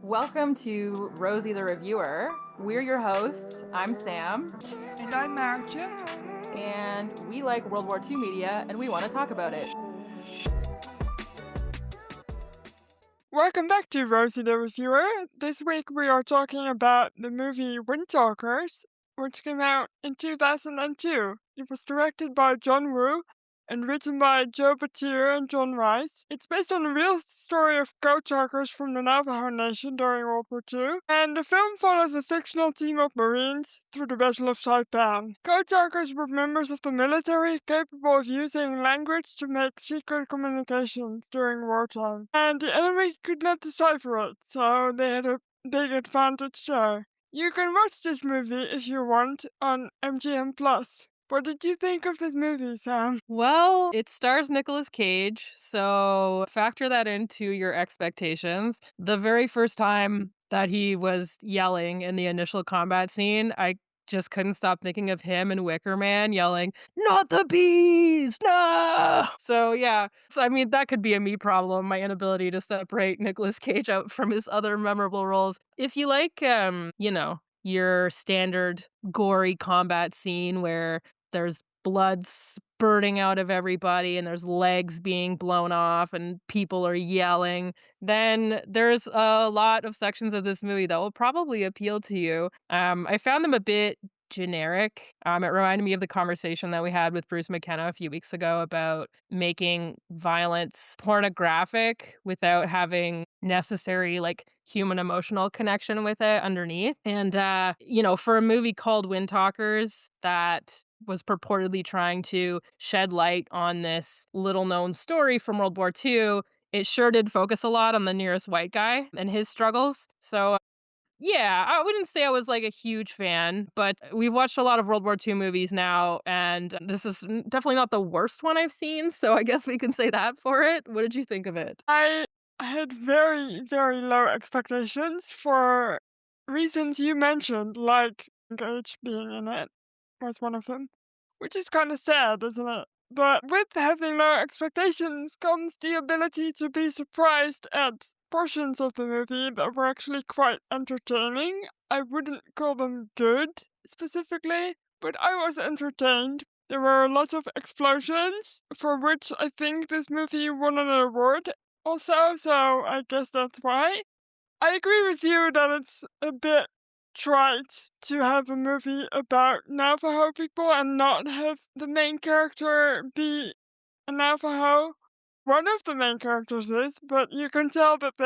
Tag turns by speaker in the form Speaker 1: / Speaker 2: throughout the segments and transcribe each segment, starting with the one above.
Speaker 1: Welcome to Rosie the Reviewer. We're your hosts. I'm Sam,
Speaker 2: And I'm Marcia.
Speaker 1: and we like World War II media, and we want to talk about it.
Speaker 2: Welcome back to Rosie the Reviewer. This week we are talking about the movie Windtalkers, which came out in 2002. It was directed by John Woo and written by Joe Batir and John Rice. It's based on a real story of Code Talkers from the Navajo Nation during World War II, and the film follows a fictional team of Marines through the Battle of Saipan. Code Talkers were members of the military capable of using language to make secret communications during wartime, and the enemy could not decipher it, so they had a big advantage there. You can watch this movie if you want on MGM+. What did you think of this movie, Sam?
Speaker 1: Well, it stars Nicolas Cage, so factor that into your expectations. The very first time that he was yelling in the initial combat scene, I just couldn't stop thinking of him and Wicker Man yelling, "Not the bees! No!" So yeah, I mean that could be a me problem, my inability to separate Nicolas Cage out from his other memorable roles. If you like your standard gory combat scene where there's blood spurting out of everybody and there's legs being blown off and people are yelling, then there's a lot of sections of this movie that will probably appeal to you. I found them a bit generic. It reminded me of the conversation that we had with Bruce McKenna a few weeks ago about making violence pornographic without having necessary human emotional connection with it underneath. And for a movie called Windtalkers that was purportedly trying to shed light on this little known story from World War II, it sure did focus a lot on the nearest white guy and his struggles. So yeah, I wouldn't say I was like a huge fan, but we've watched a lot of World War II movies now, and this is definitely not the worst one I've seen, so I guess we can say that for it. What did you think of it?
Speaker 2: I had very, very low expectations for reasons you mentioned, like Gage being in it was one of them, which is kind of sad, isn't it? But with having low expectations comes the ability to be surprised at portions of the movie that were actually quite entertaining. I wouldn't call them good specifically, but I was entertained. There were a lot of explosions, for which I think this movie won an award also, so I guess that's why. I agree with you that it's a bit trite to have a movie about Navajo people and not have the main character be a Navajo. One of the main characters is, but you can tell that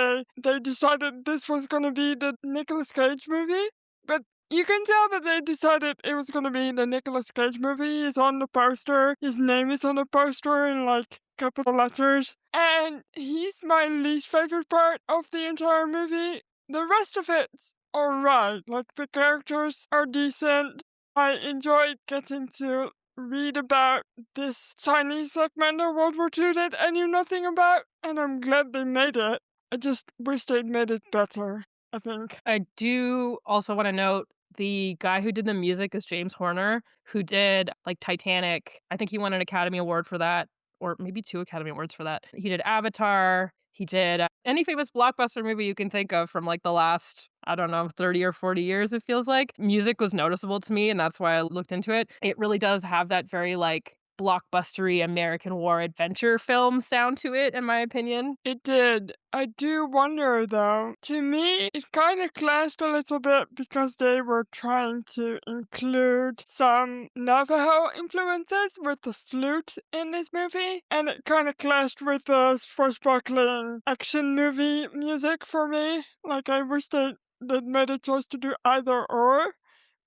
Speaker 2: they decided this was going to be the Nicolas Cage movie. But you can tell that they decided it was going to be the Nicolas Cage movie. He's on the poster. His name is on the poster in capital letters. And he's my least favorite part of the entire movie. The rest of it's alright. The characters are decent. I enjoyed getting to read about this tiny segment of World War II that I knew nothing about, and I'm glad they made it. I just wish they'd made it better, I think.
Speaker 1: I do also want to note the guy who did the music is James Horner, who did Titanic. I think he won an Academy Award for that, or maybe 2 Academy Awards for that. He did Avatar. He did any famous blockbuster movie you can think of from the last, I don't know, 30 or 40 years, it feels like. Music was noticeable to me, and that's why I looked into it. It really does have that very blockbustery American war adventure film sound to it, in my opinion.
Speaker 2: It did. I do wonder, though. To me, it kind of clashed a little bit because they were trying to include some Navajo influences with the flute in this movie, and it kind of clashed with the swashbuckling action movie music for me. I wish they'd made a choice to do either or.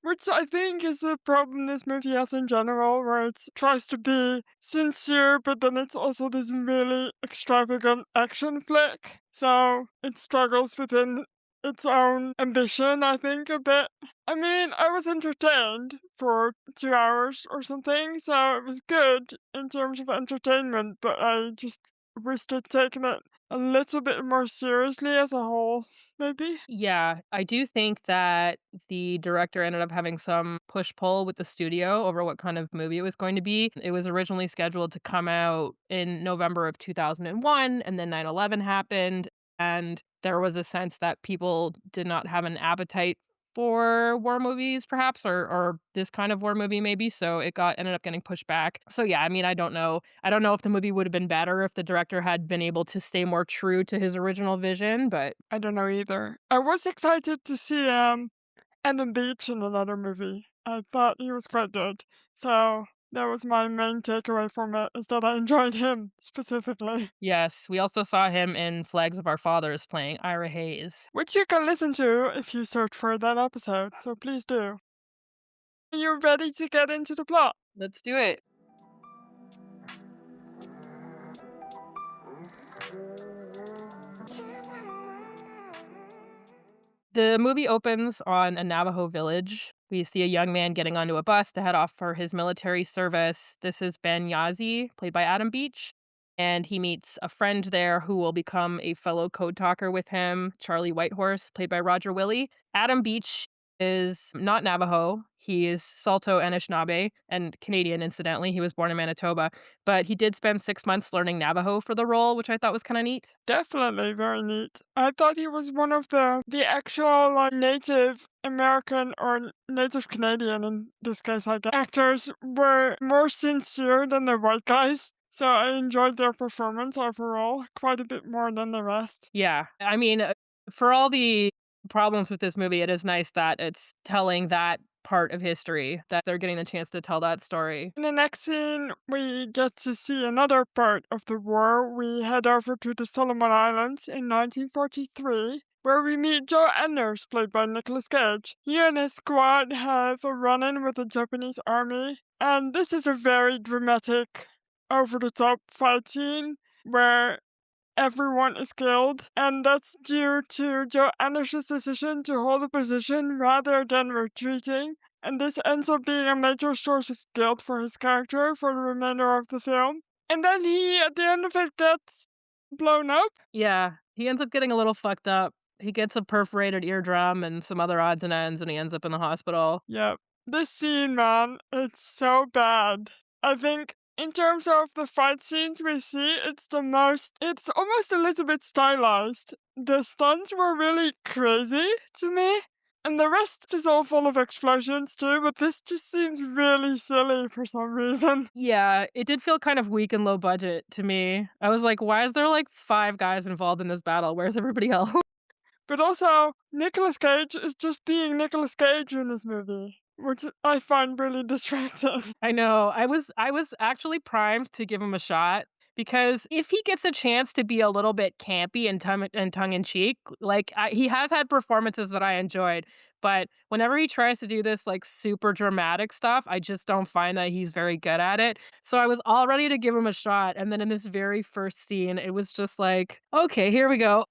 Speaker 2: Which I think is a problem this movie has in general, where it tries to be sincere, but then it's also this really extravagant action flick. So it struggles within its own ambition, I think, a bit. I mean, I was entertained for 2 hours or something, so it was good in terms of entertainment, but I just wished they'd taken it a little bit more seriously as a whole, maybe.
Speaker 1: Yeah, I do think that the director ended up having some push-pull with the studio over what kind of movie it was going to be. It was originally scheduled to come out in November of 2001, and then 9/11 happened. and there was a sense that people did not have an appetite for war movies perhaps or this kind of war movie maybe, so it got ended up getting pushed back. So yeah, I mean, I don't know. I don't know if the movie would have been better if the director had been able to stay more true to his original vision, but
Speaker 2: I don't know either. I was excited to see Adam Beach in another movie. I thought he was quite good. So that was my main takeaway from it, is that I enjoyed him specifically.
Speaker 1: yes, we also saw him in Flags of Our Fathers playing Ira Hayes.
Speaker 2: Which you can listen to if you search for that episode, so please do. Are you ready to get into the plot?
Speaker 1: Let's do it. The movie opens on a Navajo village. We see a young man getting onto a bus to head off for his military service. This is Ben Yazi, played by Adam Beach, and he meets a friend there who will become a fellow code talker with him, Charlie Whitehorse, played by Roger Willie. Adam Beach is not Navajo. He is Saulteaux Anishinaabe and Canadian, incidentally. He was born in Manitoba, but he did spend 6 months learning Navajo for the role, which I thought was kind of neat.
Speaker 2: Definitely very neat. I thought he was one of the actual like Native American or Native Canadian in this case, like actors were more sincere than the white guys. So I enjoyed their performance overall quite a bit more than the rest.
Speaker 1: Yeah. I mean, for all the problems with this movie, it is nice that it's telling that part of history, that they're getting the chance to tell that story.
Speaker 2: In the next scene, we get to see another part of the war. We head over to the Solomon Islands in 1943, where we meet Joe Anders, played by Nicolas Cage. He and his squad have a run in with the Japanese army, and this is a very dramatic, over the top fight scene where everyone is killed, and that's due to Joe Anderson's decision to hold a position rather than retreating. And this ends up being a major source of guilt for his character for the remainder of the film. And then he, at the end of it, gets blown up.
Speaker 1: Yeah. He ends up getting a little fucked up. He gets a perforated eardrum and some other odds and ends, and he ends up in the hospital.
Speaker 2: Yep. This scene, man, it's so bad. I think in terms of the fight scenes we see, it's almost a little bit stylized. The stunts were really crazy to me. And the rest is all full of explosions too, but this just seems really silly for some reason.
Speaker 1: Yeah, it did feel kind of weak and low budget to me. I was like, why is there like five guys involved in this battle? Where's everybody else?
Speaker 2: But also, Nicolas Cage is just being Nicolas Cage in this movie, which I find really distracting.
Speaker 1: I know. I was actually primed to give him a shot because if he gets a chance to be a little bit campy and tongue in cheek, like he has had performances that I enjoyed, but whenever he tries to do this like super dramatic stuff, I just don't find that he's very good at it. So I was all ready to give him a shot, and then in this very first scene, it was just like, okay, here we go.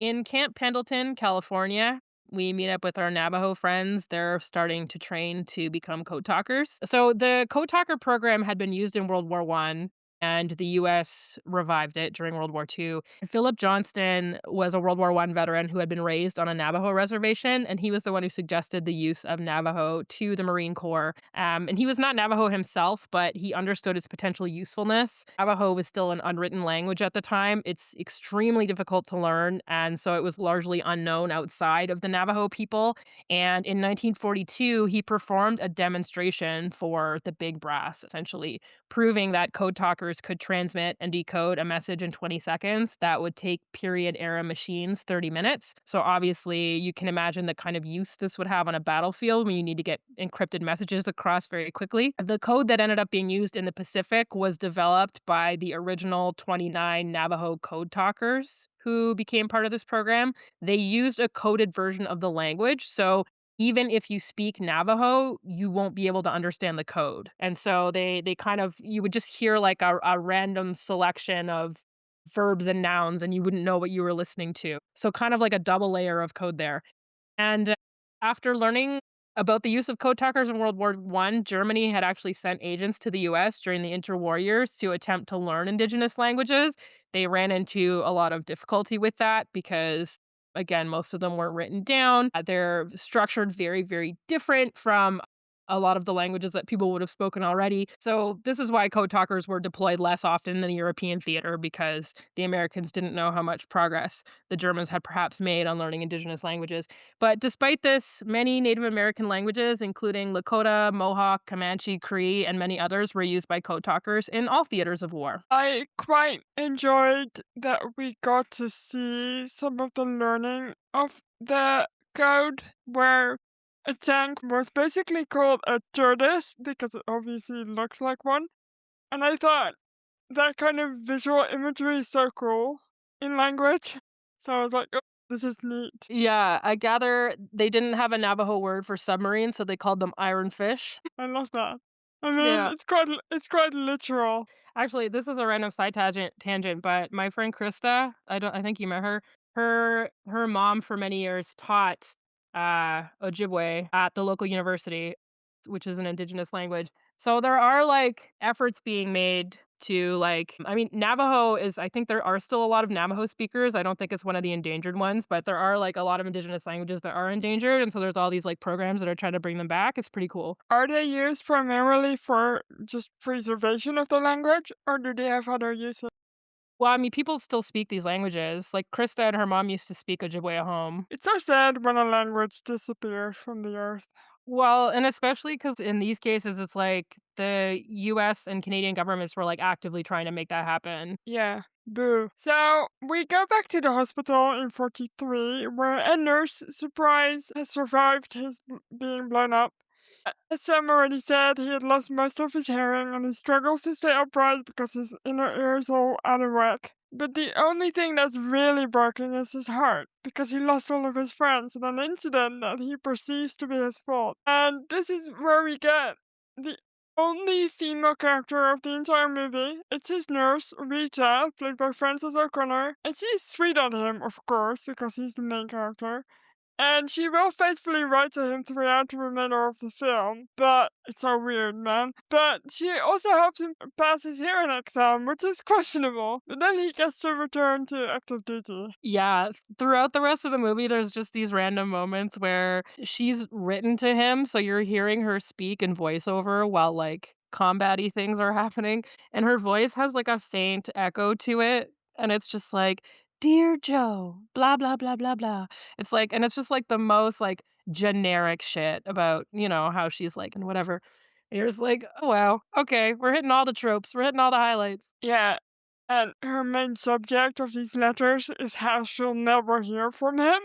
Speaker 1: In Camp Pendleton, California, we meet up with our Navajo friends. They're starting to train to become code talkers. So the code talker program had been used in World War One, and the US revived it during World War II. Philip Johnston was a World War One veteran who had been raised on a Navajo reservation, and he was the one who suggested the use of Navajo to the Marine Corps. And he was not Navajo himself, but he understood its potential usefulness. Navajo was still an unwritten language at the time. It's extremely difficult to learn, and so it was largely unknown outside of the Navajo people. And in 1942, he performed a demonstration for the big brass, essentially proving that code talkers could transmit and decode a message in 20 seconds that would take period era machines 30 minutes. So obviously, you can imagine the kind of use this would have on a battlefield when you need to get encrypted messages across very quickly. The code that ended up being used in the Pacific was developed by the original 29 Navajo Code Talkers who became part of this program. They used a coded version of the language. So even if you speak Navajo, you won't be able to understand the code. And so they kind of you would just hear like a random selection of verbs and nouns and you wouldn't know what you were listening to. So kind of like a double layer of code there. And after learning about the use of code talkers in World War One, Germany had actually sent agents to the US during the interwar years to attempt to learn indigenous languages. They ran into a lot of difficulty with that because again, most of them weren't written down. They're structured very, very different from a lot of the languages that people would have spoken already. So this is why code talkers were deployed less often in the European theater because the Americans didn't know how much progress the Germans had perhaps made on learning indigenous languages. But despite this, many Native American languages, including Lakota, Mohawk, Comanche, Cree, and many others, were used by code talkers in all theaters of war.
Speaker 2: I quite enjoyed that we got to see some of the learning of the code where a tank was basically called a tortoise because it obviously looks like one. And I thought that kind of visual imagery is so cool in language. So I was like, oh, this is neat.
Speaker 1: Yeah, I gather they didn't have a Navajo word for submarine, so they called them iron fish.
Speaker 2: I love that. I mean,
Speaker 1: Yeah.
Speaker 2: it's quite literal.
Speaker 1: Actually, this is a random side tangent, but my friend Krista, I think you met her. Her mom for many years taught Ojibwe at the local university, which is an indigenous language. So there are like efforts being made to like I mean Navajo is I think there are still a lot of Navajo speakers. I don't think it's one of the endangered ones, but there are like a lot of indigenous languages that are endangered and so there's all these like programs that are trying to bring them back. It's pretty cool.
Speaker 2: Are they used primarily for just preservation of the language, or do they have other uses?
Speaker 1: Well, I mean, people still speak these languages. Like Krista and her mom used to speak Ojibwe at home.
Speaker 2: It's so sad when a language disappears from the earth.
Speaker 1: Well, and especially because in these cases, it's like the US and Canadian governments were like actively trying to make that happen.
Speaker 2: Yeah, boo. So we go back to the hospital in 43, where a nurse, surprise, has survived his being blown up. As Sam already said, he had lost most of his hearing and he struggles to stay upright because his inner ear is all out of whack. But the only thing that's really broken is his heart, because he lost all of his friends in an incident that he perceives to be his fault. And this is where we get the only female character of the entire movie. It's his nurse, Rita, played by Frances O'Connor, and she's sweet on him, of course, because he's the main character. And she will faithfully write to him throughout the remainder of the film, but it's so weird, man. But she also helps him pass his hearing exam, which is questionable. But then he gets to return to active duty.
Speaker 1: Yeah, throughout the rest of the movie, there's just these random moments where she's written to him, so you're hearing her speak in voiceover while like combat-y things are happening, and her voice has like a faint echo to it, and it's just like, "Dear Joe, blah blah blah blah blah." It's like and it's just like the most like generic shit about, how she's like and whatever. And you're just like, "Oh wow, okay, we're hitting all the tropes, we're hitting all the highlights."
Speaker 2: Yeah, and her main subject of these letters is how she'll never hear from him.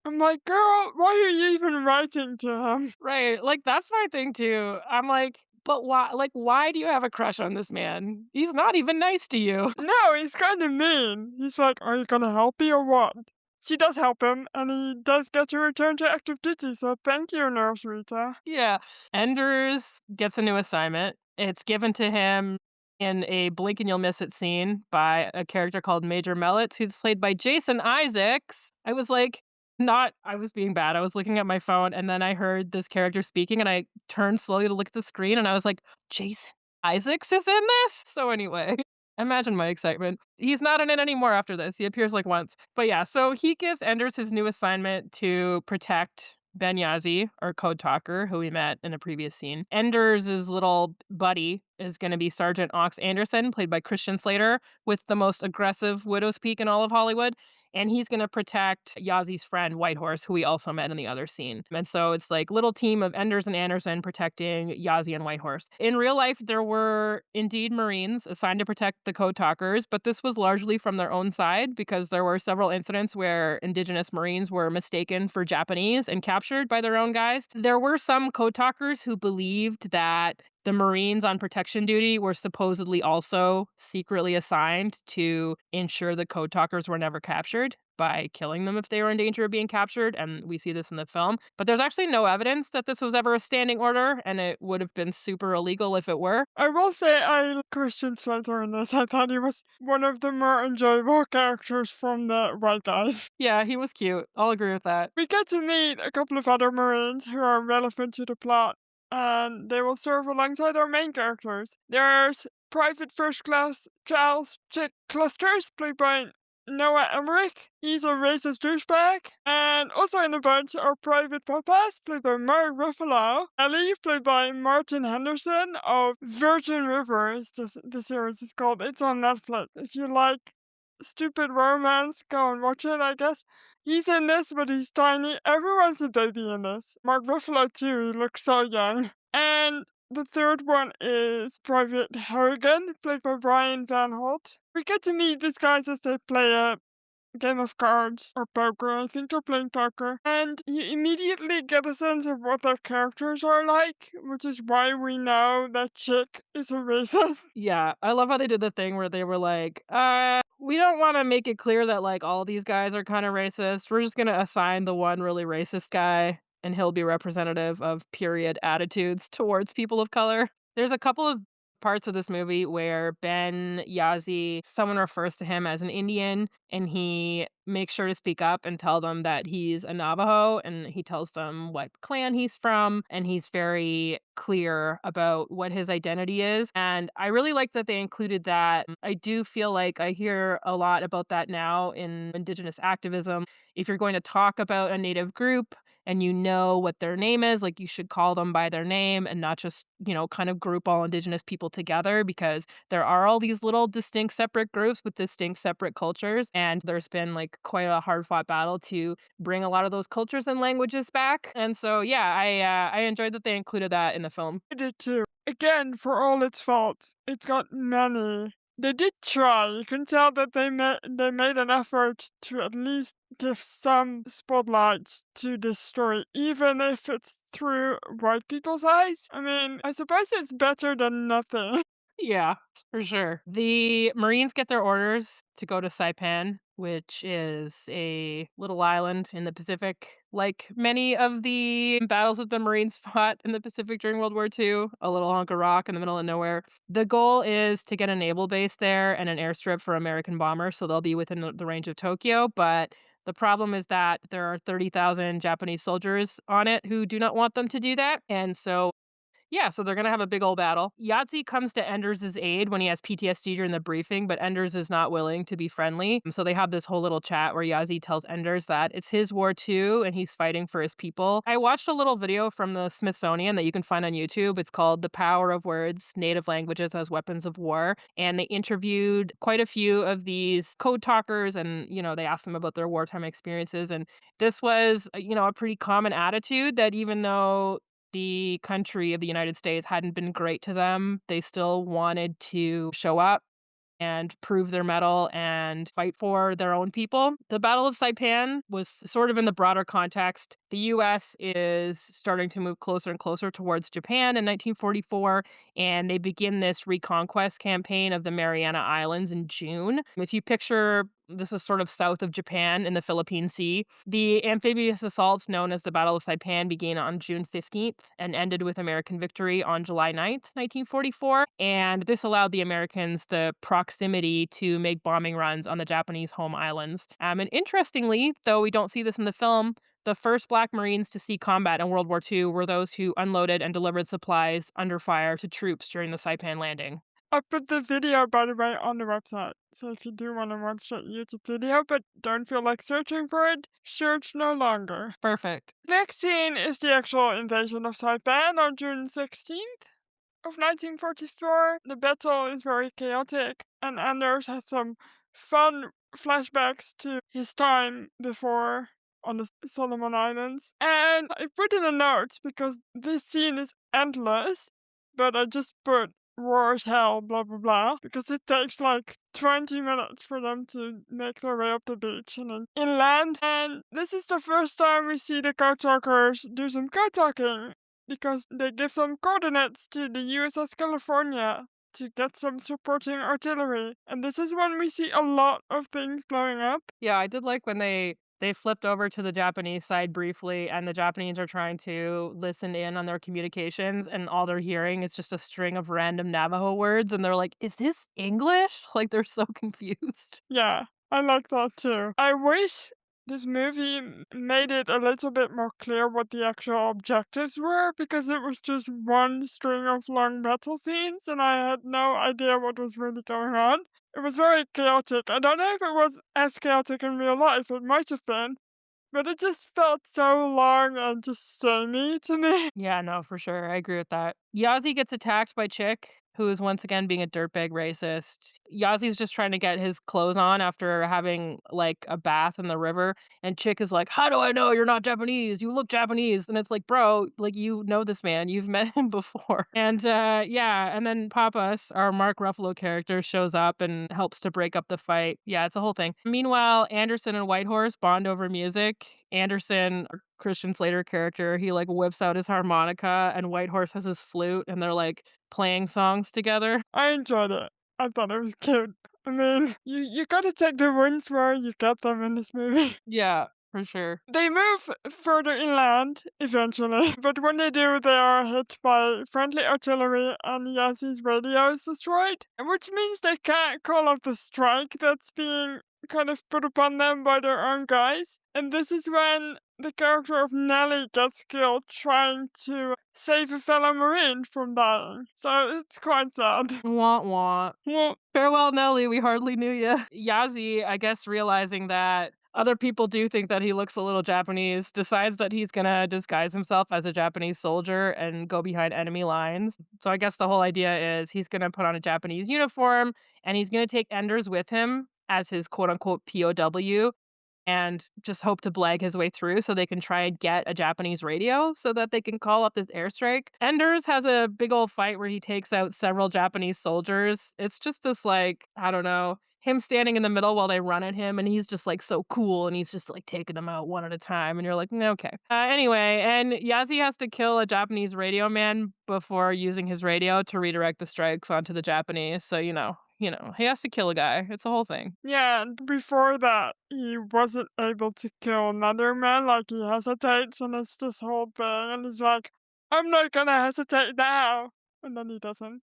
Speaker 2: I'm like, girl, why are you even writing to him?
Speaker 1: Right, like, that's my thing too. I'm like, "But why do you have a crush on this man? He's not even nice to you."
Speaker 2: No, he's kind of mean. He's like, are you gonna help me or what? She does help him, and he does get to return to active duty, so thank you, Nurse Rita.
Speaker 1: Yeah. Enders gets a new assignment. It's given to him in a blink and you'll miss it scene by a character called Major Mellits, who's played by Jason Isaacs. I was like, not I was being bad. I was looking at my phone and then I heard this character speaking and I turned slowly to look at the screen and I was like, Jason Isaacs is in this? So anyway, imagine my excitement. He's not in it anymore after this. He appears like once. But yeah, so he gives Enders his new assignment to protect Ben Yazzie, our code talker, who we met in a previous scene. Enders' little buddy is going to be Sergeant Ox Anderson, played by Christian Slater, with the most aggressive widow's peak in all of Hollywood. And he's going to protect Yazzie's friend, Whitehorse, who we also met in the other scene. And so it's like little team of Enders and Anderson protecting Yazzie and Whitehorse. In real life, there were indeed Marines assigned to protect the code talkers, but this was largely from their own side because there were several incidents where indigenous Marines were mistaken for Japanese and captured by their own guys. There were some code talkers who believed that the Marines on protection duty were supposedly also secretly assigned to ensure the code talkers were never captured by killing them if they were in danger of being captured, and we see this in the film. But there's actually no evidence that this was ever a standing order, and it would have been super illegal if it were.
Speaker 2: I will say I like Christian Slater in this. I thought he was one of the more enjoyable characters from the White Guys.
Speaker 1: Yeah, he was cute. I'll agree with that.
Speaker 2: We get to meet a couple of other Marines who are relevant to the plot, and they will serve alongside our main characters. There's Private First Class Charles Chick Clusters, played by Noah Emmerich. He's a racist douchebag. And also in the bunch are Private Papas, played by Mark Ruffalo. Ellie, played by Martin Henderson of Virgin Rivers. The series is called. It's on Netflix. If you like stupid romance, go and watch it, I guess. He's in this, but he's tiny. Everyone's a baby in this. Mark Ruffalo, too. He looks so young. And the third one is Private Hogan, played by Brian Van Holt. We get to meet these guys as they play a game of cards or poker. I think they're playing poker. And you immediately get a sense of what their characters are like, which is why we know that Chick is a racist.
Speaker 1: Yeah, I love how they did the thing where they were like, we don't wanna make it clear that, like, all these guys are kinda racist. We're just gonna assign the one really racist guy, and he'll be representative of period attitudes towards people of color." There's a couple of parts of this movie where Ben Yazi, someone refers to him as an Indian, and he makes sure to speak up and tell them that he's a Navajo, and he tells them what clan he's from, and he's very clear about what his identity is. And I really like that they included that. I do feel like I hear a lot about that now in Indigenous activism. If you're going to talk about a Native group, and you know what their name is, like, you should call them by their name and not just, kind of group all Indigenous people together, because there are all these little distinct separate groups with distinct separate cultures. And there's been like quite a hard fought battle to bring a lot of those cultures and languages back. And so, yeah, I enjoyed that they included that in the film.
Speaker 2: I did too. Again, for all its faults, it's got many. They did try. You can tell that they made an effort to at least give some spotlights to this story, even if it's through white people's eyes. I mean, I suppose it's better than nothing.
Speaker 1: Yeah, for sure. The Marines get their orders to go to Saipan, which is a little island in the Pacific. Like many of the battles that the Marines fought in the Pacific during World War II, a little hunk of rock in the middle of nowhere. The goal is to get a naval base there and an airstrip for American bombers, so they'll be within the range of Tokyo. But the problem is that there are 30,000 Japanese soldiers on it who do not want them to do that. And so yeah, so they're gonna have a big old battle. Yahtzee comes to Enders's aid when he has PTSD during the briefing, but Enders is not willing to be friendly. So they have this whole little chat where Yahtzee tells Enders that it's his war too, and he's fighting for his people. I watched a little video from the Smithsonian that you can find on YouTube. It's called "The Power of Words: Native Languages as Weapons of War," and they interviewed quite a few of these code talkers, and they asked them about their wartime experiences. And this was, a pretty common attitude that even though the country of the United States hadn't been great to them, they still wanted to show up and prove their mettle and fight for their own people. The Battle of Saipan was sort of in the broader context. The US is starting to move closer and closer towards Japan in 1944, and they begin this reconquest campaign of the Mariana Islands in June. If you picture this is sort of south of Japan in the Philippine Sea. The amphibious assaults known as the Battle of Saipan began on June 15th and ended with American victory on July 9th, 1944. And this allowed the Americans the proximity to make bombing runs on the Japanese home islands. And interestingly, though we don't see this in the film, the first Black Marines to see combat in World War II were those who unloaded and delivered supplies under fire to troops during the Saipan landing.
Speaker 2: I put the video, by the way, on the website. So if you do want to watch that YouTube video but don't feel like searching for it, search no longer.
Speaker 1: Perfect.
Speaker 2: The next scene is the actual invasion of Saipan on June 16th of 1944. The battle is very chaotic, and Anders has some fun flashbacks to his time before on the Solomon Islands. And I put in a note because this scene is endless, but I just put war as hell, blah blah blah, because it takes like 20 minutes for them to make their way up the beach and then inland. And this is the first time we see the code talkers do some code talking, because they give some coordinates to the USS California to get some supporting artillery. And this is when we see a lot of things blowing up.
Speaker 1: Yeah, I did like when they flipped over to the Japanese side briefly, and the Japanese are trying to listen in on their communications, and all they're hearing is just a string of random Navajo words, and they're like, "Is this English?" Like, they're so confused.
Speaker 2: Yeah, I like that too. I wish this movie made it a little bit more clear what the actual objectives were because it was just one string of long battle scenes and I had no idea what was really going on. It was very chaotic. I don't know if it was as chaotic in real life, it might have been, but it just felt so long and just samey to me.
Speaker 1: Yeah, no, for sure. I agree with that. Yazi gets attacked by Chick, who is once again being a dirtbag racist. Yazi's just trying to get his clothes on after having like a bath in the river. And Chick is like, "How do I know you're not Japanese? You look Japanese." And it's like, bro, like you know this man. You've met him before. And yeah, and then Papas, our Mark Ruffalo character, shows up and helps to break up the fight. Yeah, it's a whole thing. Meanwhile, Anderson and Whitehorse bond over music. Anderson, Christian Slater character, he, like, whips out his harmonica, and Whitehorse has his flute, and they're, like, playing songs together.
Speaker 2: I enjoyed it. I thought it was cute. I mean, you gotta take the wins where you get them in this movie.
Speaker 1: Yeah, for sure.
Speaker 2: They move further inland eventually, but when they do, they are hit by friendly artillery and Yassi's radio is destroyed, which means they can't call off the strike that's being kind of put upon them by their own guys. And this is when the character of Nellie gets killed trying to save a fellow Marine from dying. So it's quite sad.
Speaker 1: Wah, wah.
Speaker 2: Well,
Speaker 1: Farewell, Nelly, we hardly knew you. Yazi, I guess, realizing that other people do think that he looks a little Japanese, decides that he's gonna disguise himself as a Japanese soldier and go behind enemy lines. So I guess the whole idea is he's gonna put on a Japanese uniform and he's gonna take Enders with him as his quote unquote POW and just hope to blag his way through so they can try and get a Japanese radio so that they can call up this airstrike. Enders has a big old fight where he takes out several Japanese soldiers. It's just this, like, I don't know, him standing in the middle while they run at him, and he's just like so cool and he's just like taking them out one at a time. And you're like, "Mm, okay." Anyway, and Yazi has to kill a Japanese radio man before using his radio to redirect the strikes onto the Japanese. So, he has to kill a guy. It's a whole thing.
Speaker 2: yeah, and before that, he wasn't able to kill another man, like he hesitates, and it's this whole thing, and he's like, I'm not gonna hesitate now. And then he doesn't.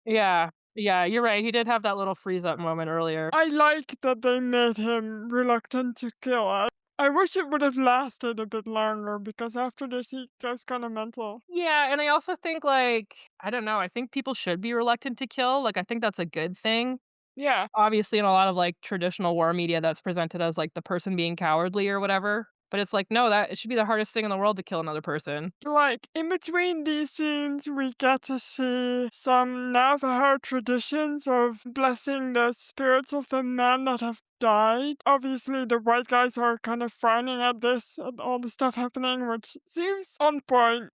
Speaker 1: Yeah. Yeah, you're right, he did have that little freeze up moment earlier.
Speaker 2: I like that they made him reluctant to kill. I wish it would have lasted a bit longer because after this he goes kind of mental.
Speaker 1: Yeah, and I also think, like, I don't know, I think people should be reluctant to kill, like, I think that's a good thing.
Speaker 2: Yeah,
Speaker 1: Obviously, in a lot of, like, traditional war media, that's presented as, like, the person being cowardly or whatever, but it's like, no, that it should be the hardest thing in the world to kill another person.
Speaker 2: like in between these scenes, we get to see some Navajo traditions of blessing the spirits of the men that have died. Obviously, the white guys are kind of frowning at this and all the stuff happening, which seems on point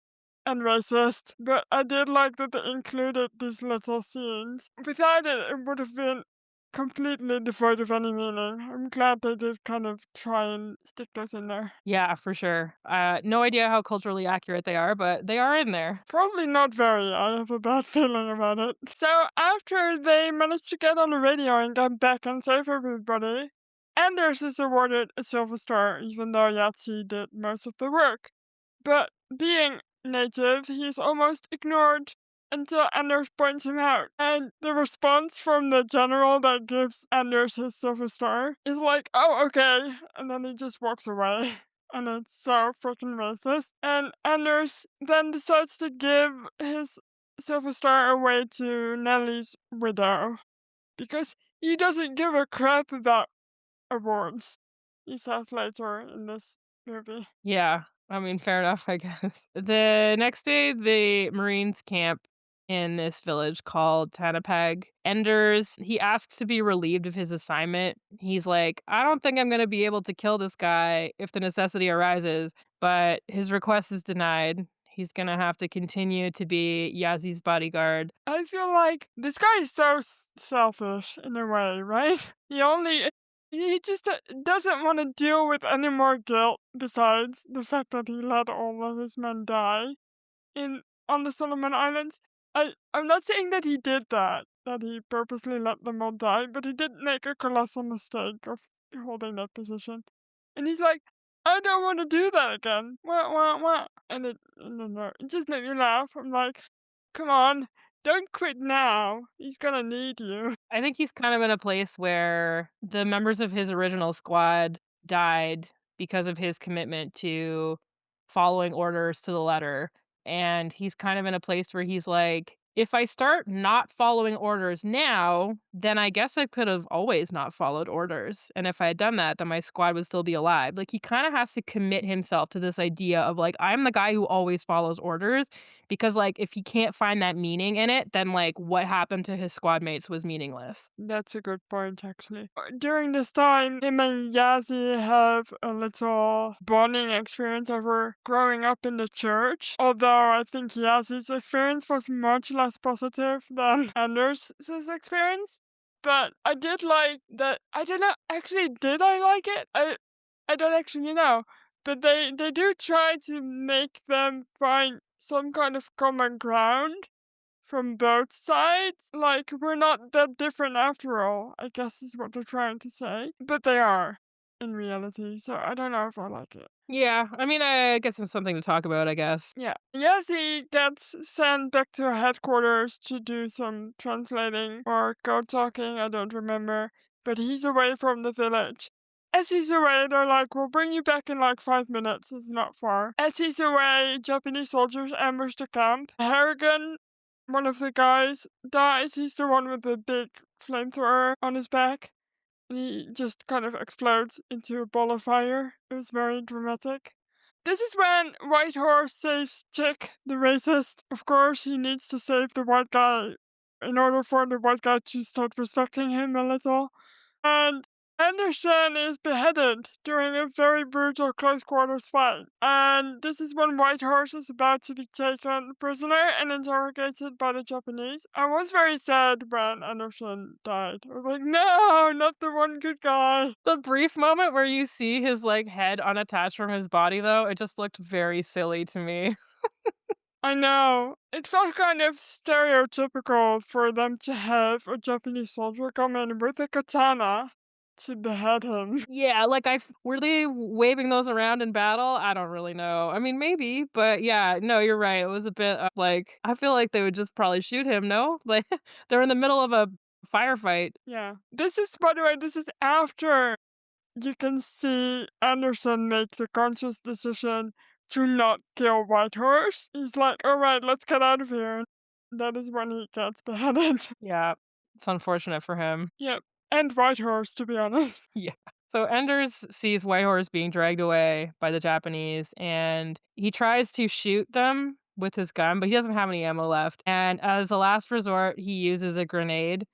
Speaker 2: and racist, but I did like that they included these little scenes. Without it, it would have been completely devoid of any meaning. I'm glad they did kind of try and stick those in there.
Speaker 1: Yeah, for sure. No idea how culturally accurate they are, but they are in there.
Speaker 2: Probably not very. I have a bad feeling about it. So after they manage to get on the radio and get back and save everybody, Anders is awarded a silver star, even though Yahtzee did most of the work. But being native, he's almost ignored until Anders points him out. And the response from the general that gives Anders his silver star is like, oh, okay. And then he just walks away. And it's so freaking racist. And Anders then decides to give his silver star away to Nellie's widow because he doesn't give a crap about awards, he says later in this movie.
Speaker 1: Yeah, I mean, fair enough, I guess. The next day, the Marines camp in this village called Tanapag. Enders, he asks to be relieved of his assignment. He's like, I don't think I'm going to be able to kill this guy if the necessity arises, but his request is denied. He's going to have to continue to be Yazi's bodyguard.
Speaker 2: I feel like this guy is so selfish in a way, right? He just doesn't want to deal with any more guilt besides the fact that he let all of his men die in on the Solomon Islands. I'm not saying that he did that he purposely let them all die, but he did make a colossal mistake of holding that position. And he's like, I don't want to do that again. Wah, wah, wah. And it just made me laugh. I'm like, come on, don't quit now. He's gonna need you.
Speaker 1: I think he's kind of in a place where the members of his original squad died because of his commitment to following orders to the letter. And he's kind of in a place where he's like, if I start not following orders now, then I guess I could have always not followed orders. And if I had done that, then my squad would still be alive. Like he kind of has to commit himself to this idea of like, I'm the guy who always follows orders because like if he can't find that meaning in it, then like what happened to his squad mates was meaningless.
Speaker 2: That's a good point, actually. During this time, him and Yazzie have a little bonding experience over growing up in the church. Although I think Yazzie's experience was much less positive than Anders' experience. But I did like that. I don't know. Actually, did I like it? I don't actually know. But they do try to make them find some kind of common ground from both sides. Like, we're not that different after all, I guess is what they're trying to say. But they are in reality, so I don't know if I like it.
Speaker 1: Yeah, I mean, I guess it's something to talk about, I guess.
Speaker 2: Yeah. Yes, he gets sent back to headquarters to do some translating or code talking, I don't remember. But he's away from the village. As he's away, they're like, we'll bring you back in like 5 minutes, it's not far. As he's away, Japanese soldiers ambush the camp. Harrigan, one of the guys, dies. He's the one with the big flamethrower on his back. And he just kind of explodes into a ball of fire. It was very dramatic. This is when Whitehorse saves Chick, the racist. Of course, he needs to save the white guy in order for the white guy to start respecting him a little. And Anderson is beheaded during a very brutal close quarters fight. And this is when Whitehorse is about to be taken prisoner and interrogated by the Japanese. I was very sad when Anderson died. I was like, no, not the one good guy.
Speaker 1: The brief moment where you see his, like, head unattached from his body, though, it just looked very silly to me.
Speaker 2: I know. It felt kind of stereotypical for them to have a Japanese soldier come in with a katana to behead him.
Speaker 1: Yeah, like, were they waving those around in battle? I don't really know. I mean, maybe, but yeah, no, you're right. It was a bit, like I feel like they would just probably shoot him, no? Like, they're in the middle of a firefight.
Speaker 2: Yeah. This is, by the way, this is after you can see Anderson make the conscious decision to not kill Whitehorse. He's like, alright, let's get out of here. That is when he gets beheaded.
Speaker 1: Yeah, it's unfortunate for him.
Speaker 2: Yep. And Whitehorse, to be honest.
Speaker 1: Yeah. So Enders sees Whitehorse being dragged away by the Japanese, and he tries to shoot them with his gun, but he doesn't have any ammo left. And as a last resort, he uses a grenade,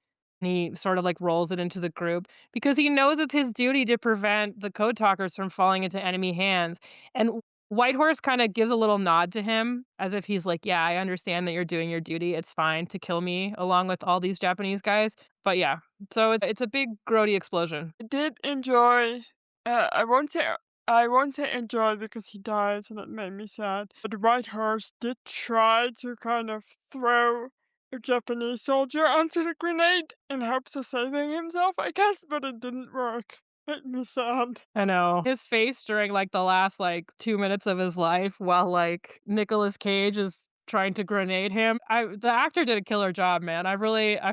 Speaker 1: and he sort of like rolls it into the group because he knows it's his duty to prevent the Code Talkers from falling into enemy hands. And Whitehorse kind of gives a little nod to him as if he's like, "Yeah, I understand that you're doing your duty. It's fine to kill me along with all these Japanese guys." But yeah, so it's a big grody explosion.
Speaker 2: I did enjoy. I won't say. I won't say enjoy because he dies and it made me sad. But Whitehorse did try to kind of throw a Japanese soldier onto the grenade in hopes of saving himself, I guess, but it didn't work. Made me sad.
Speaker 1: I know. His face during, like, the last, like, 2 minutes of his life while, like, Nicolas Cage is trying to grenade him. The actor did a killer job, man. I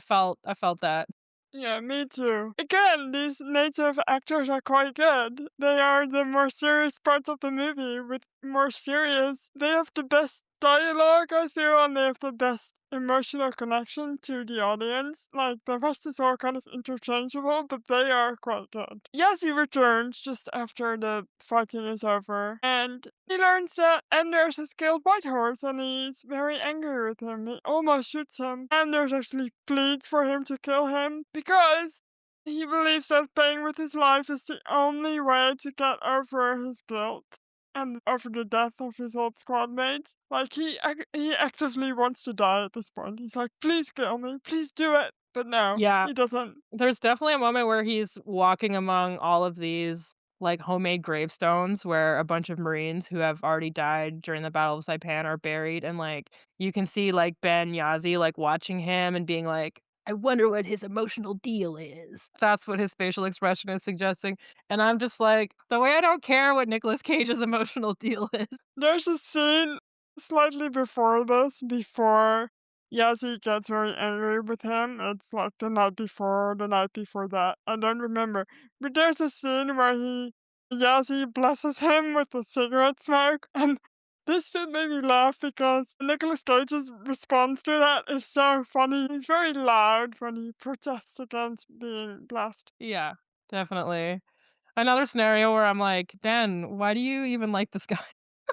Speaker 1: felt that.
Speaker 2: Yeah, me too. Again, these native actors are quite good. They are the more serious parts of the movie with more serious. They have the best dialogue, I feel, and they have the best emotional connection to the audience. Like, the rest is all kind of interchangeable, but they are quite good. Yes, he returns just after the fighting is over, and he learns that Anders has killed Whitehorse, and he's very angry with him. He almost shoots him. Anders actually pleads for him to kill him because he believes that paying with his life is the only way to get over his guilt and over the death of his old squad mates. Like, he actively wants to die at this point. He's like, please kill me, please do it. But no,
Speaker 1: Yeah.
Speaker 2: he doesn't.
Speaker 1: There's definitely a moment where he's walking among all of these, like, homemade gravestones where a bunch of Marines who have already died during the Battle of Saipan are buried, and, like, you can see, like, Ben Yazzie, like, watching him and being like, "I wonder what his emotional deal is." That's what his facial expression is suggesting, and I'm just like, the way I don't care what Nicolas Cage's emotional deal is.
Speaker 2: There's a scene slightly before this, before Yazzie gets very angry with him. It's like the night before, or the night before that. I don't remember. But there's a scene where he Yazzie blesses him with the cigarette smoke, and this bit made me laugh because Nicolas Cage's response to that is so funny. He's very loud when he protests against being blessed.
Speaker 1: Yeah, definitely. Another scenario where I'm like, "Ben, why do you even like this guy?"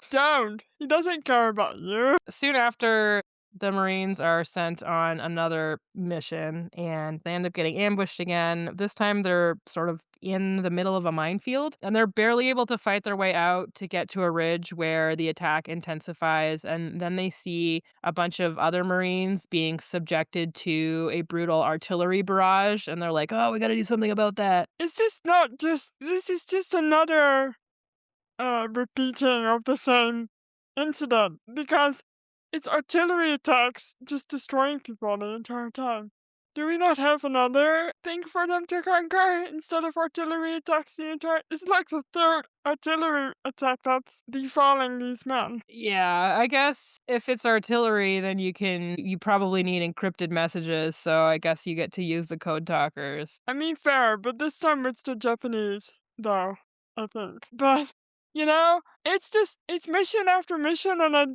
Speaker 2: Don't! He doesn't care about you.
Speaker 1: Soon after, the Marines are sent on another mission, and they end up getting ambushed again. This time, they're sort of in the middle of a minefield, and they're barely able to fight their way out to get to a ridge where the attack intensifies, and then they see a bunch of other Marines being subjected to a brutal artillery barrage, and they're like, "Oh, we gotta do something about that."
Speaker 2: It's just not just this is just another repeating of the same incident because it's artillery attacks just destroying people the entire time. Do we not have another thing for them to conquer instead of artillery attacks the entire? It's like the third artillery attack that's befalling these men.
Speaker 1: Yeah, I guess if it's artillery, then you probably need encrypted messages, so I guess you get to use the code talkers.
Speaker 2: I mean, fair, but this time it's the Japanese, though, I think. But, it's just, it's mission after mission, and I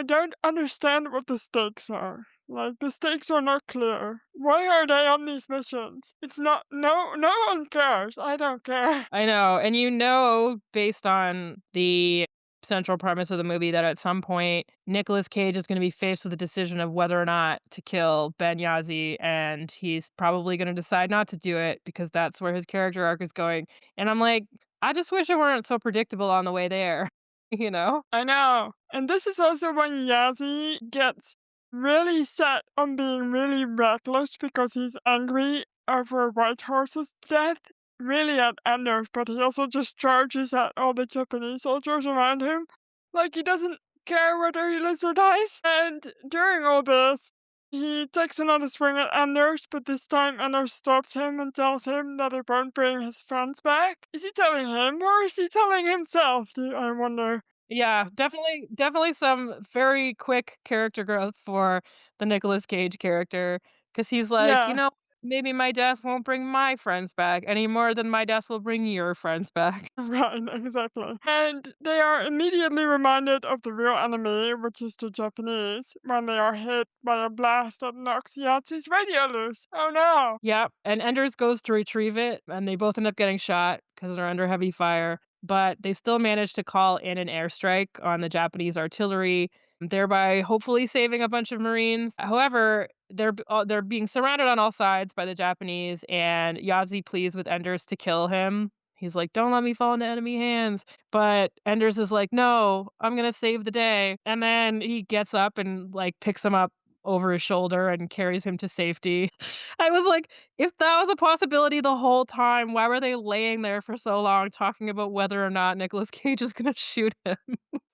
Speaker 2: don't understand what the stakes are. Like, the stakes are not clear. Why are they on these missions? It's not, no one cares. I don't care.
Speaker 1: I know, and based on the central premise of the movie that at some point Nicolas Cage is gonna be faced with the decision of whether or not to kill Ben Yazzie, and he's probably gonna decide not to do it because that's where his character arc is going, and I'm like, I just wish it weren't so predictable on the way there, you know?
Speaker 2: I know. And this is also when Yazzie gets really set on being really reckless because he's angry over Whitehorse's death, really at Anders, but he also just charges at all the Japanese soldiers around him. Like he doesn't care whether he lives or dies. And during all this, he takes another swing at Anders, but this time Anders stops him and tells him that he won't bring his friends back. Is he telling him or is he telling himself? I wonder.
Speaker 1: Yeah, definitely some very quick character growth for the Nicolas Cage character, because he's like, "You
Speaker 2: Yeah,
Speaker 1: know, maybe my death won't bring my friends back any more than my death will bring your friends back."
Speaker 2: right, exactly. And they are immediately reminded of the real enemy, which is the Japanese, when they are hit by a blast that knocks Yahtzee's radio loose. Oh no!
Speaker 1: Yep, and Enders goes to retrieve it, and they both end up getting shot because 'cause they're under heavy fire, but they still manage to call in an airstrike on the Japanese artillery, thereby hopefully saving a bunch of Marines. However, they're being surrounded on all sides by the Japanese, and Yazzie pleads with Enders to kill him. He's like, "Don't let me fall into enemy hands." But Enders is like, "No, I'm gonna save the day." And then he gets up and, like, picks him up over his shoulder and carries him to safety. I was like, if that was a possibility the whole time, why were they laying there for so long talking about whether or not Nicolas Cage is gonna shoot him?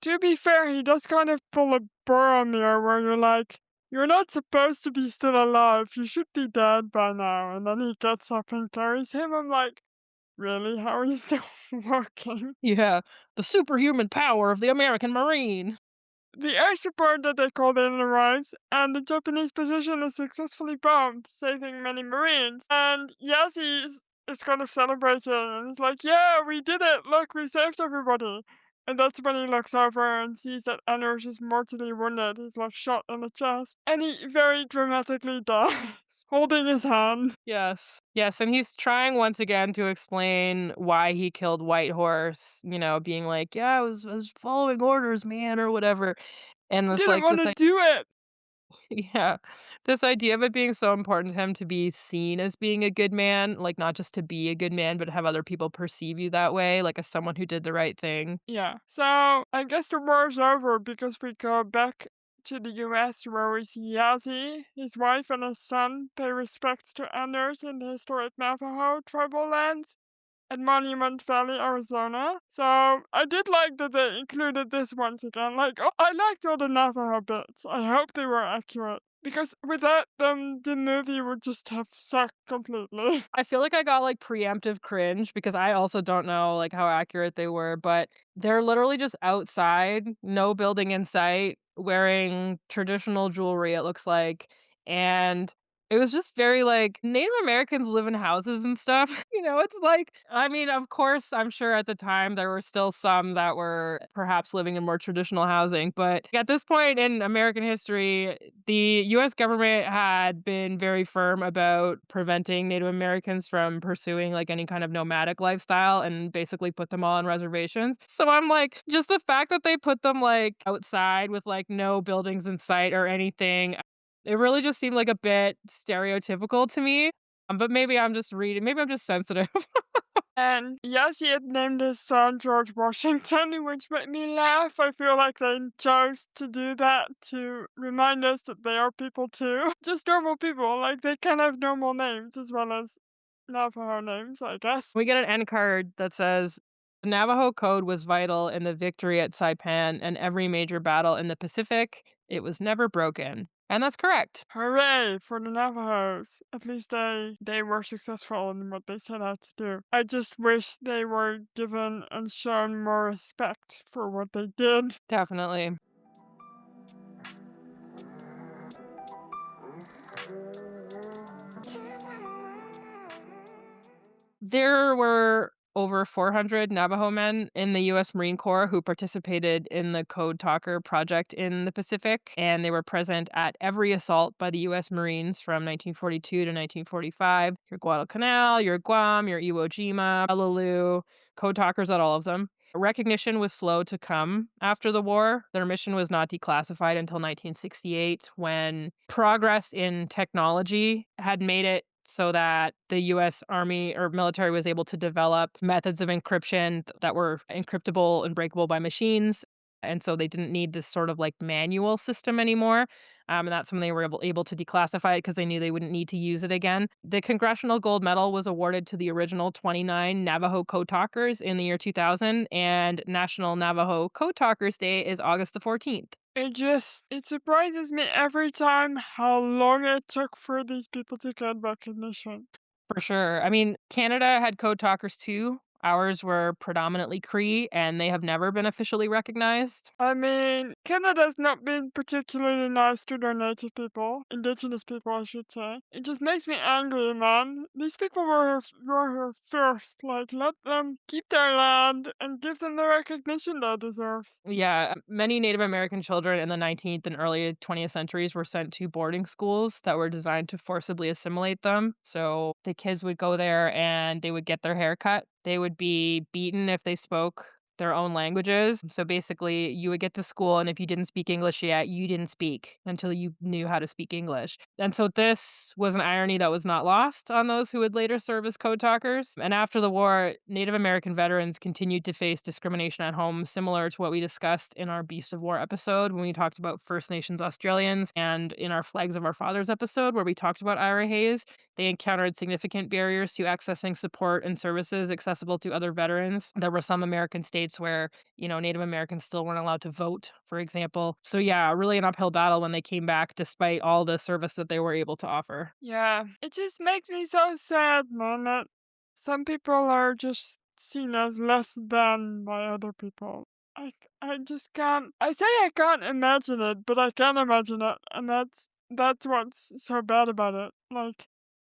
Speaker 2: To be fair, he does kind of pull a Boromir where you're like, you're not supposed to be still alive, you should be dead by now. And then he gets up and carries him. I'm like, really? How are you still working?
Speaker 1: Yeah, the superhuman power of the American Marine.
Speaker 2: The air support that they called in arrives, and the Japanese position is successfully bombed, saving many Marines. And is kind of celebrating, and he's like, "Yeah, we did it! Look, we saved everybody!" And that's when he looks over and sees that Anders is mortally wounded. He's like shot in the chest, and he very dramatically dies, holding his hand.
Speaker 1: Yes. Yes, and he's trying once again to explain why he killed Whitehorse, being like, "Yeah, I was following orders, man," or whatever. And
Speaker 2: He
Speaker 1: it's
Speaker 2: didn't
Speaker 1: like
Speaker 2: want
Speaker 1: this
Speaker 2: to do it.
Speaker 1: Yeah. This idea of it being so important to him to be seen as being a good man, like, not just to be a good man, but have other people perceive you that way, like, as someone who did the right thing.
Speaker 2: Yeah. So I guess the war's over because we go back to the US where we see Yazzie, his wife, and his son pay respects to Anders in the historic Navajo tribal lands at Monument Valley, Arizona. So I did like that they included this once again. Like, oh, I liked all the Navajo bits. I hope they were accurate. Because without them, the movie would just have sucked completely.
Speaker 1: I feel like I got, like, preemptive cringe because I also don't know, like, how accurate they were, but they're literally just outside, no building in sight, wearing traditional jewelry, it looks like, and It was just very, like, Native Americans live in houses and stuff, it's like I mean, of course, I'm sure at the time there were still some that were perhaps living in more traditional housing, but at this point in American history, the US government had been very firm about preventing Native Americans from pursuing, like, any kind of nomadic lifestyle and basically put them all on reservations. So I'm like, just the fact that they put them, like, outside with, like, no buildings in sight or anything, it really just seemed like a bit stereotypical to me, but maybe I'm just sensitive.
Speaker 2: And yes, he had named his son George Washington, which made me laugh. I feel like they chose to do that to remind us that they are people too. Just normal people, like they can have normal names as well as Navajo names, I guess.
Speaker 1: We get an end card that says, "The Navajo Code was vital in the victory at Saipan and every major battle in the Pacific. It was never broken." And that's correct.
Speaker 2: Hooray for the Navajos. At least they were successful in what they set out to do. I just wish they were given and shown more respect for what they did.
Speaker 1: Definitely. There were over 400 Navajo men in the US Marine Corps who participated in the Code Talker project in the Pacific, and they were present at every assault by the US Marines from 1942 to 1945. Your Guadalcanal, your Guam, your Iwo Jima, Peleliu, Code Talkers at all of them. Recognition was slow to come after the war. Their mission was not declassified until 1968 when progress in technology had made it so that the US Army or military was able to develop methods of encryption that were encryptable and breakable by machines. And so they didn't need this sort of like manual system anymore. And that's when they were able to declassify it because they knew they wouldn't need to use it again. The Congressional Gold Medal was awarded to the original 29 Navajo Code Talkers in the year 2000, and National Navajo Code Talkers Day is August the 14th.
Speaker 2: It surprises me every time how long it took for these people to get recognition.
Speaker 1: For sure. I mean, Canada had code talkers too. Ours were predominantly Cree, and they have never been officially recognized.
Speaker 2: I mean, Canada's not been particularly nice to their native people, indigenous people, I should say. It just makes me angry, man. These people were here first. Like, let them keep their land and give them the recognition they deserve.
Speaker 1: Yeah, many Native American children in the 19th and early 20th centuries were sent to boarding schools that were designed to forcibly assimilate them. So the kids would go there and they would get their hair cut. They would be beaten if they spoke their own languages. So basically, you would get to school, and if you didn't speak English yet, you didn't speak until you knew how to speak English. And so this was an irony that was not lost on those who would later serve as code talkers. And after the war, Native American veterans continued to face discrimination at home, similar to what we discussed in our Beast of War episode when we talked about First Nations Australians, and in our Flags of Our Fathers episode where we talked about Ira Hayes. They encountered significant barriers to accessing support and services accessible to other veterans. There were some American states where, Native Americans still weren't allowed to vote, for example. So, yeah, really an uphill battle when they came back despite all the service that they were able to offer.
Speaker 2: Yeah, it just makes me so sad, man, that some people are just seen as less than by other people. I just can't. I say I can't imagine it, but I can imagine it, and that's what's so bad about it. Like,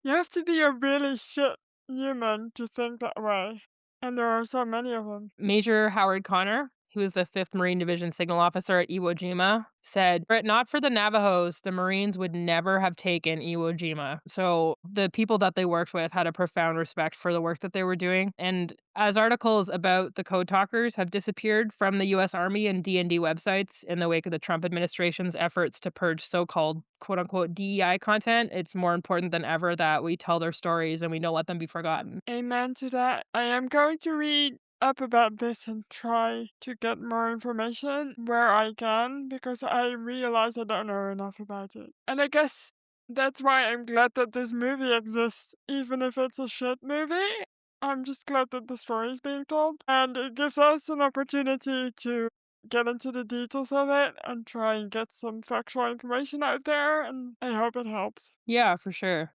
Speaker 2: you have to be a really shit human to think that way, and there are so many of them.
Speaker 1: Major Howard Connor, who was the 5th Marine Division signal officer at Iwo Jima, said, "Were it not for the Navajos, the Marines would never have taken Iwo Jima." So the people that they worked with had a profound respect for the work that they were doing. And as articles about the Code Talkers have disappeared from the US Army and D&D websites in the wake of the Trump administration's efforts to purge so-called quote unquote DEI content, it's more important than ever that we tell their stories and we don't let them be forgotten.
Speaker 2: Amen to that. I am going to read up about this and try to get more information where I can because I realize I don't know enough about it. And I guess that's why I'm glad that this movie exists, even if it's a shit movie. I'm just glad that the story is being told, and it gives us an opportunity to get into the details of it and try and get some factual information out there, and I hope it helps.
Speaker 1: Yeah, for sure.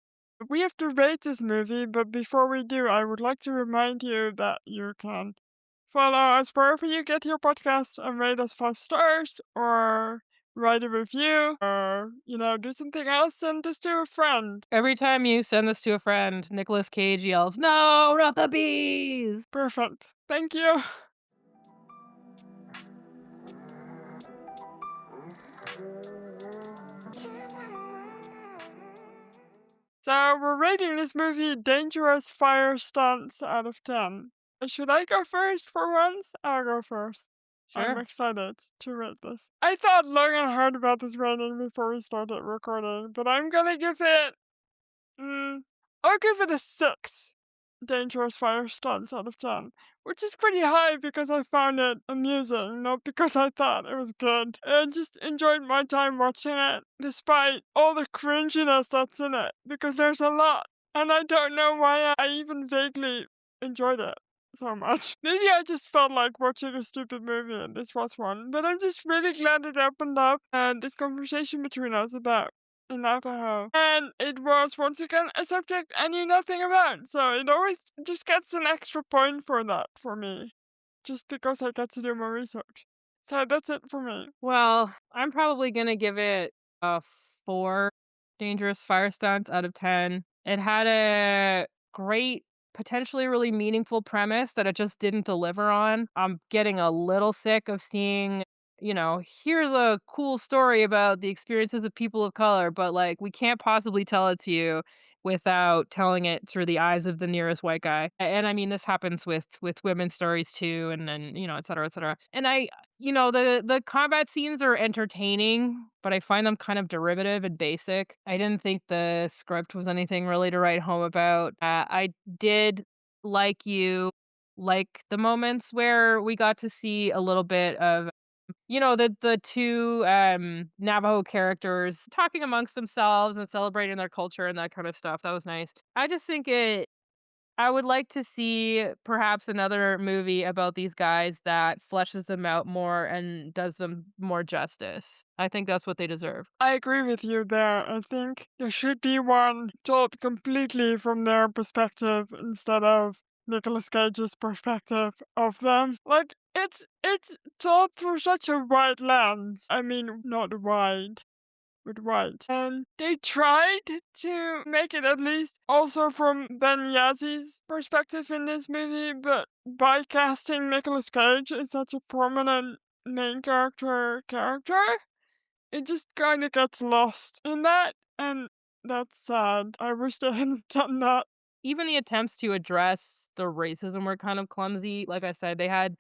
Speaker 2: We have to rate this movie, but before we do, I would like to remind you that you can follow us wherever you get your podcasts and rate us 5 stars, or write a review or, do something else and just to a friend.
Speaker 1: Every time you send this to a friend, Nicolas Cage yells, "No, not the bees!"
Speaker 2: Perfect. Thank you. So we're rating this movie dangerous fire stunts out of 10. Should I go first for once? I'll go first. I'm
Speaker 1: Sure.
Speaker 2: excited to rate this. I thought long and hard about this rating before we started recording, but I'm gonna give it I'll give it a 6 dangerous fire stunts out of 10, which is pretty high because I found it amusing, not because I thought it was good. I just enjoyed my time watching it, despite all the cringiness that's in it, because there's a lot, and I don't know why I even vaguely enjoyed it so much. Maybe I just felt like watching a stupid movie and this was one, but I'm just really glad it opened up and this conversation between us about in Navajo. And it was once again a subject I knew nothing about, so it always just gets an extra point for that for me, just because I get to do more research. So that's it for me.
Speaker 1: Well, I'm probably gonna give it a 4 dangerous fire stunts out of 10. It had a great, potentially really meaningful premise that it just didn't deliver on. I'm getting a little sick of seeing, here's a cool story about the experiences of people of color, but like we can't possibly tell it to you without telling it through the eyes of the nearest white guy. And I mean this happens with women's stories too, and then, et cetera, et cetera. And the combat scenes are entertaining, but I find them kind of derivative and basic. I didn't think the script was anything really to write home about. I did, like you, like the moments where we got to see a little bit of, the two Navajo characters talking amongst themselves and celebrating their culture and that kind of stuff. That was nice. I just think I would like to see perhaps another movie about these guys that fleshes them out more and does them more justice. I think that's what they deserve.
Speaker 2: I agree with you there. I think there should be one told completely from their perspective instead of Nicolas Cage's perspective of them. Like it's told through such a wide lens. I mean, not wide, with white. And they tried to make it at least also from Ben Yazzi's perspective in this movie, but by casting Nicolas Cage as such a prominent main character, it just kind of gets lost in that, and that's sad. I wish they hadn't done that.
Speaker 1: Even the attempts to address the racism were kind of clumsy. Like I said, they had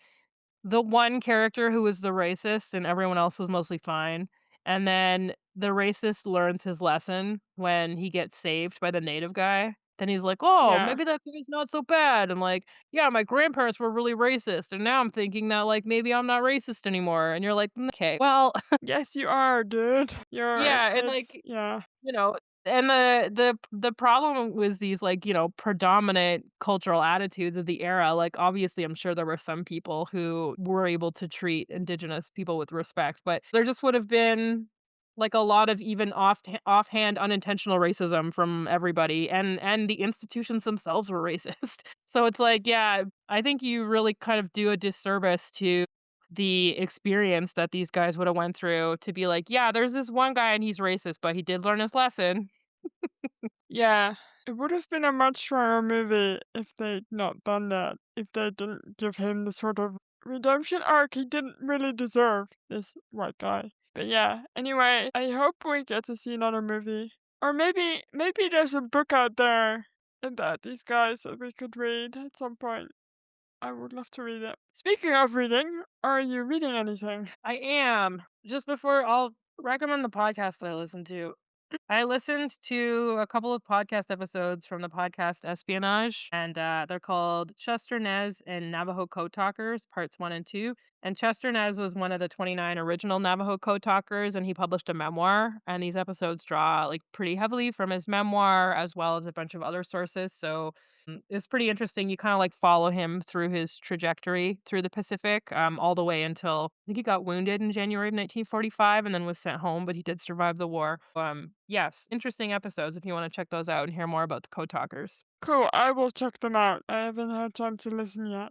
Speaker 1: the one character who was the racist and everyone else was mostly fine. And then the racist learns his lesson when he gets saved by the native guy. Then he's like, "Oh,
Speaker 2: Yeah.
Speaker 1: maybe that guy's not so bad." And like, "Yeah, my grandparents were really racist, and now I'm thinking that like maybe I'm not racist anymore." And you're like, "Okay, well,
Speaker 2: Yes, you are, dude.
Speaker 1: yeah." And
Speaker 2: It's,
Speaker 1: like,
Speaker 2: yeah.
Speaker 1: you know, and the problem was these, like, predominant cultural attitudes of the era. Like, obviously, I'm sure there were some people who were able to treat indigenous people with respect, but there just would have been, like, a lot of even offhand unintentional racism from everybody, and the institutions themselves were racist. So it's like, yeah, I think you really kind of do a disservice to the experience that these guys would have went through to be like, "Yeah, there's this one guy and he's racist, but he did learn his lesson."
Speaker 2: Yeah. It would have been a much stronger movie if they'd not done that. If they didn't give him the sort of redemption arc he didn't really deserve, this white guy. But yeah, anyway, I hope we get to see another movie. Or maybe there's a book out there about these guys that we could read at some point. I would love to read it. Speaking of reading, are you reading anything?
Speaker 1: I am. Just before, I'll recommend the podcast that I listen to. I listened to a couple of podcast episodes from the podcast Espionage, and they're called Chester Nez and Navajo Code Talkers, parts 1 and 2. And Chester Nez was one of the 29 original Navajo Code Talkers, and he published a memoir. And these episodes draw like pretty heavily from his memoir as well as a bunch of other sources. So it's pretty interesting. You kind of like follow him through his trajectory through the Pacific, all the way until I think he got wounded in January of 1945 and then was sent home, but he did survive the war. Yes, interesting episodes if you want to check those out and hear more about the Code Talkers.
Speaker 2: Cool, I will check them out. I haven't had time to listen yet,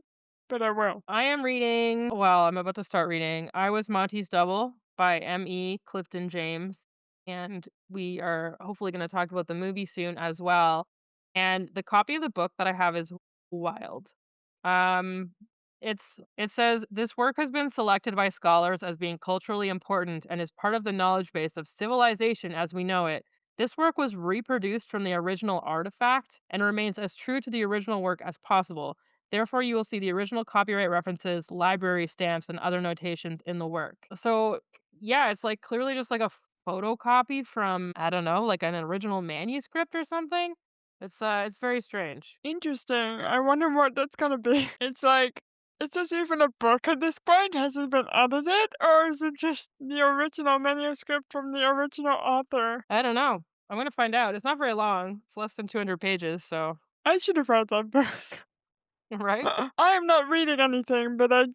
Speaker 2: but I will.
Speaker 1: I am reading, well, I'm about to start reading I Was Monty's Double by M.E. Clifton James, and we are hopefully gonna talk about the movie soon as well. And the copy of the book that I have is wild. Um, it says, "This work has been selected by scholars as being culturally important and is part of the knowledge base of civilization as we know it. This work was reproduced from the original artifact and remains as true to the original work as possible. Therefore, you will see the original copyright references, library stamps, and other notations in the work." So, yeah, it's like clearly just like a photocopy from, I don't know, like an original manuscript or something. It's very strange.
Speaker 2: Interesting. I wonder what that's gonna be. It's like, is this even a book at this point? Has it been edited? Or is it just the original manuscript from the original author?
Speaker 1: I don't know. I'm gonna find out. It's not very long. It's less than 200 pages, so
Speaker 2: I should have read that book.
Speaker 1: right?
Speaker 2: I am not reading anything, but I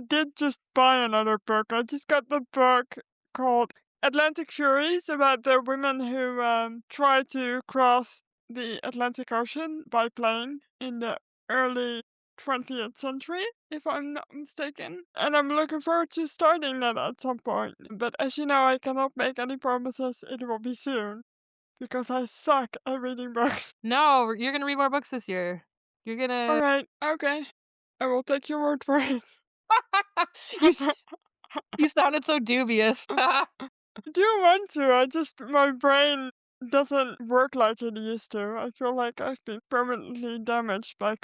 Speaker 2: did just buy another book. I just got the book called Atlantic Furies about the women who try to cross the Atlantic Ocean by plane in the early 20th century, if I'm not mistaken. And I'm looking forward to starting that at some point. But as you know, I cannot make any promises it will be soon because I suck at reading books.
Speaker 1: No, you're gonna read more books this year. You're
Speaker 2: All
Speaker 1: gonna
Speaker 2: right, okay. I will take your word for it.
Speaker 1: you s you sounded so dubious.
Speaker 2: I do want to. I just my brain doesn't work like it used to. I feel like I've been permanently damaged by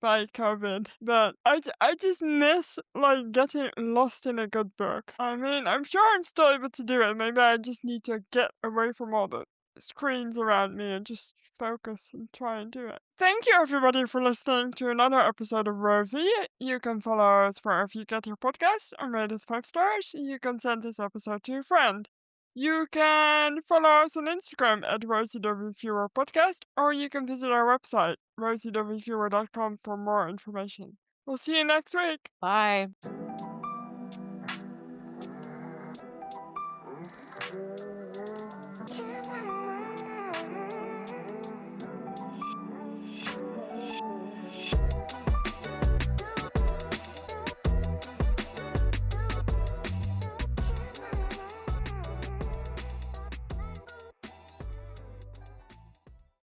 Speaker 2: by COVID. But I just miss like getting lost in a good book. I mean, I'm sure I'm still able to do it. Maybe I just need to get away from all the screens around me and just focus and try and do it. Thank you everybody for listening to another episode of Rosie. You can follow us wherever you get your podcast and rate us 5 stars. You can send this episode to a friend. You can follow us on Instagram at Rosie the Reviewer Podcast, or you can visit our website, rosieTheReviewer.com, for more information. We'll see you next week.
Speaker 1: Bye.